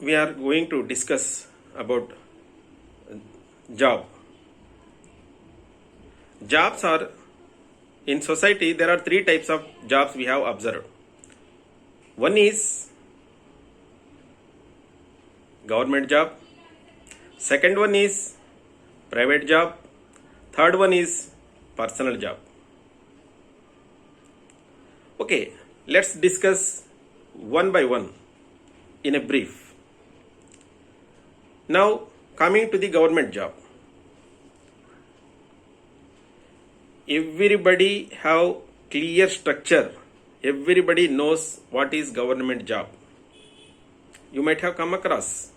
we are going to discuss about job. Jobs are in society. There are three types of jobs we have observed. One is government job. Second one is private job. Third one is personal job. Okay, let's discuss one by one in a brief. Now, coming to the government job. Everybody have clear structure. Everybody knows what is government job. You might have come across.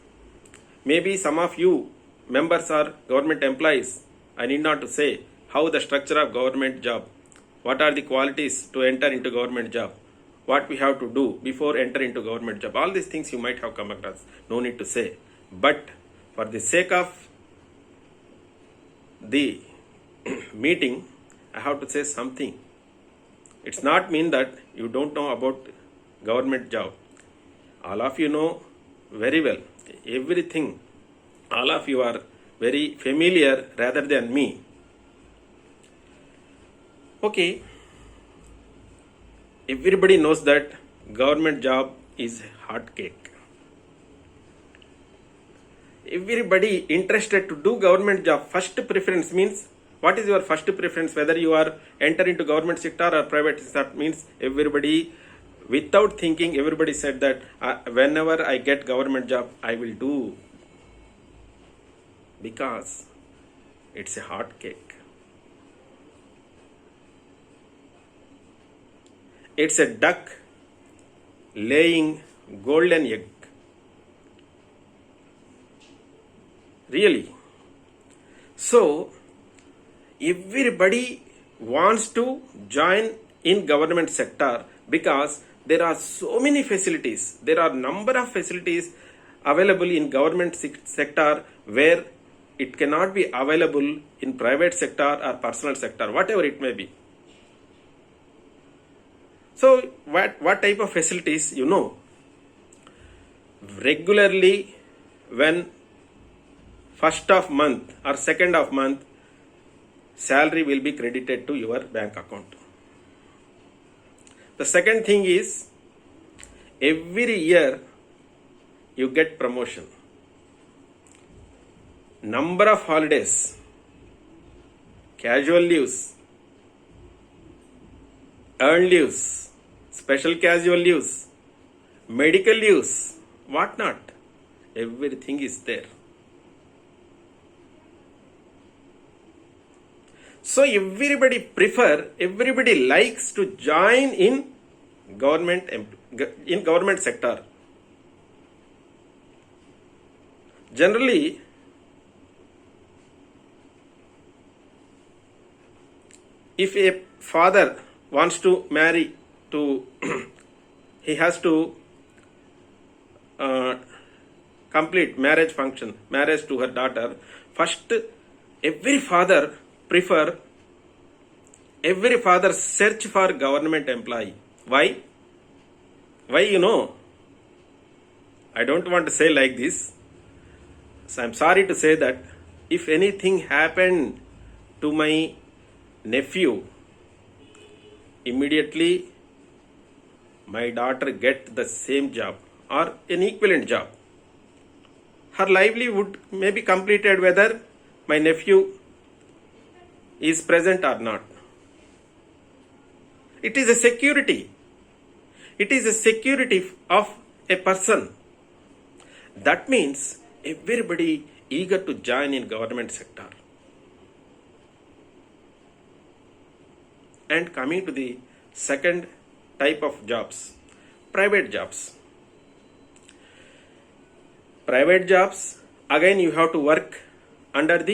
Maybe some of you members are government employees. I need not to say how the structure of government job. What are the qualities to enter into government job? What we have to do before enter into government job? All these things you might have come across. No need to say. But for the sake of the meeting, I have to say something. It's not mean that you don't know about government job. All of you know very well. Everything. All of you are very familiar rather than me. Okay. Everybody knows that government job is hot cake. Everybody interested to do government job. First preference means, what is your first preference? Whether you are enter into government sector or private sector, means everybody, without thinking, everybody said that whenever I get government job, I will do, because it's a hot cake. It's a duck laying golden egg. Really. So, everybody wants to join in government sector because there are so many facilities. There are number of facilities available in government sector where it cannot be available in private sector or personal sector, whatever it may be. So, what type of facilities, you know? Regularly, when first of month or second of month, salary will be credited to your bank account. The second thing is, every year you get promotion. Number of holidays, casual leaves, earned leaves, special casual leaves, medical leaves, what not. Everything is there. So everybody likes to join in government sector. Generally, if a father wants to marry to, he has to complete marriage function, marriage to her daughter. First, every father search for government employee. Why? Why, you know? I don't want to say like this. So I'm sorry to say that if anything happened to my nephew, immediately my daughter get the same job or an equivalent job. Her livelihood may be completed whether my nephew is present or not. It is a security. It is a security of a person. That means everybody eager to join in government sector. And coming to the second type of jobs, private jobs. Private jobs, again you have to work under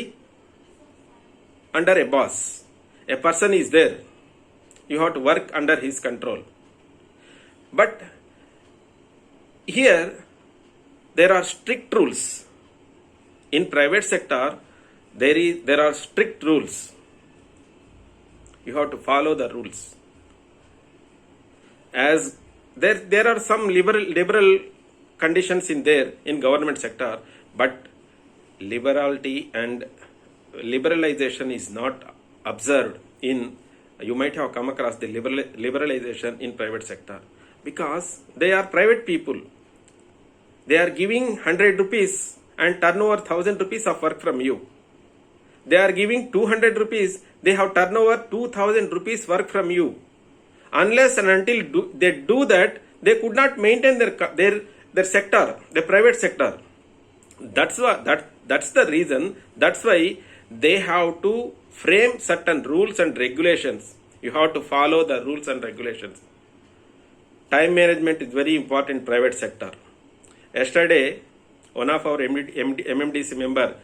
a boss. A person is there. You have to work under his control. But here there are strict rules. In private sector, there are strict rules. You have to follow the rules. As there are some liberal conditions in there in government sector, but liberality and liberalization is not observed in. You might have come across the liberalization in private sector because they are private people. They are giving 100 rupees and turnover 1000 rupees of work from you. They are giving 200 rupees, they have turnover 2000 rupees work from you. Unless and until they do that, they could not maintain their sector, the private sector. That's the reason. That's why they have to frame certain rules and regulations. You have to follow the rules and regulations. Time management is very important in private sector. Yesterday, one of our MMDC member,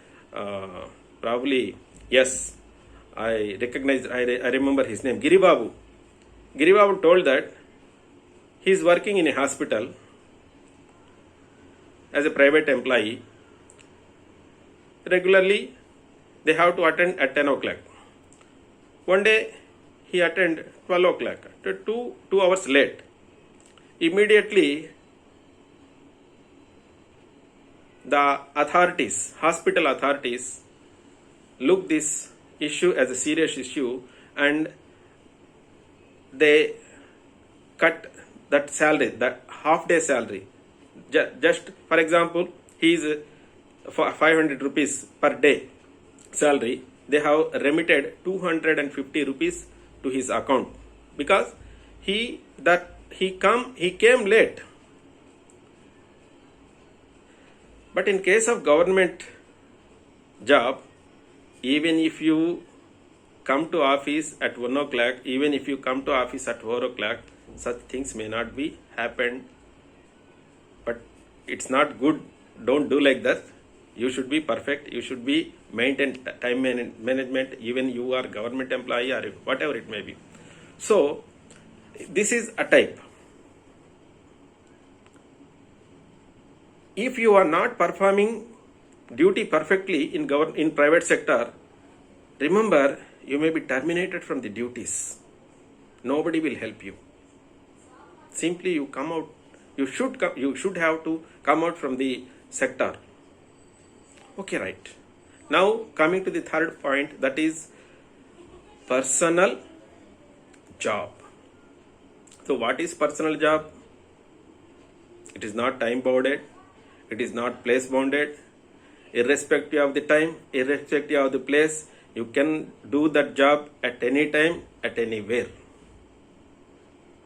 probably, yes, I remember his name, Giri Babu. Giri Babu told that he is working in a hospital as a private employee. Regularly, they have to attend at 10 o'clock. One day, he attended 12 o'clock, 2 hours late. Immediately, the authorities, hospital authorities, look this issue as a serious issue and they cut that salary, that half day salary. Just for example, he is 500 rupees per day salary. They have remitted 250 rupees to his account because he came late. But in case of government job, even if you come to office at 1 o'clock, even if you come to office at 4 o'clock, such things may not be happened. But it's not good. Don't do like that. You should be perfect. You should be maintain time management, even you are government employee or whatever it may be. So, this is a type. If you are not performing duty perfectly in private sector, remember you may be terminated from the duties. Nobody will help you. Simply you come out. You should have to come out from the sector. Okay, right. Now coming to the third point, that is personal job. So what is personal job? It is not time bounded. It is not place bounded. Irrespective of the time, irrespective of the place, you can do that job at any time, at anywhere.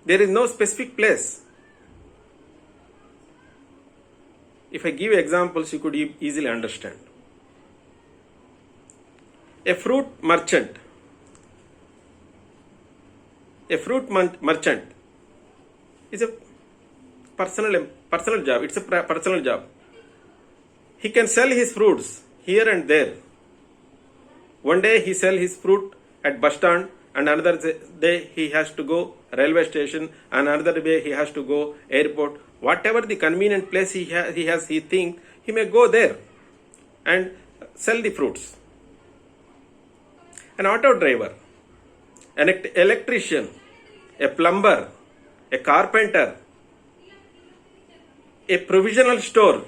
There is no specific place. If I give examples, you could easily understand. A fruit merchant. A fruit merchant is a personal job. It's a personal job. He can sell his fruits here and there. One day he sell his fruit at bus stand, and another day he has to go railway station, and another day he has to go airport. Whatever the convenient place he think he may go there and sell the fruits. An auto driver, an electrician, a plumber, a carpenter, a provisional store,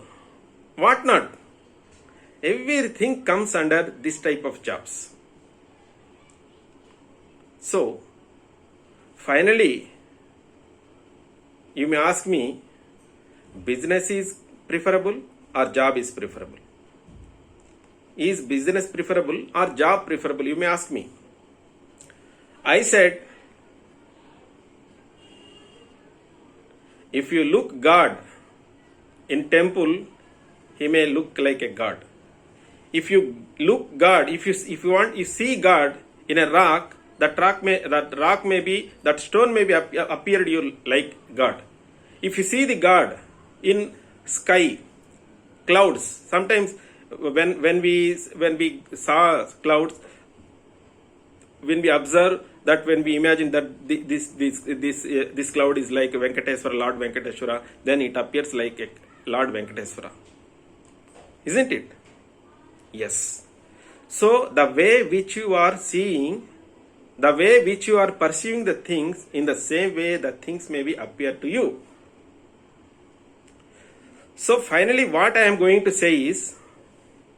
what not? Everything comes under this type of jobs. So, finally, you may ask me, business is preferable or job is preferable? Is business preferable or job preferable? You may ask me. I said, if you look God in temple, he may look like a god. If you look God, if you see God in a rock, that stone may be appeared you like God. If you see the God in sky, clouds, sometimes when we saw clouds, when we observe that, when we imagine that this cloud is like Venkateswara, Lord Venkateswara, then it appears like a Lord Venkateswara. Isn't it? Yes. So the way which you are seeing, the way which you are perceiving the things, in the same way the things may be appear to you. So finally what I am going to say is,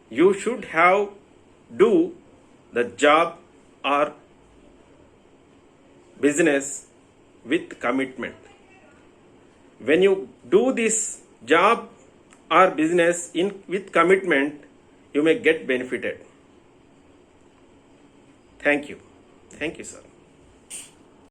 you should have do the job or business with commitment. When you do this job or business with commitment, you may get benefited. Thank you. Thank you, sir.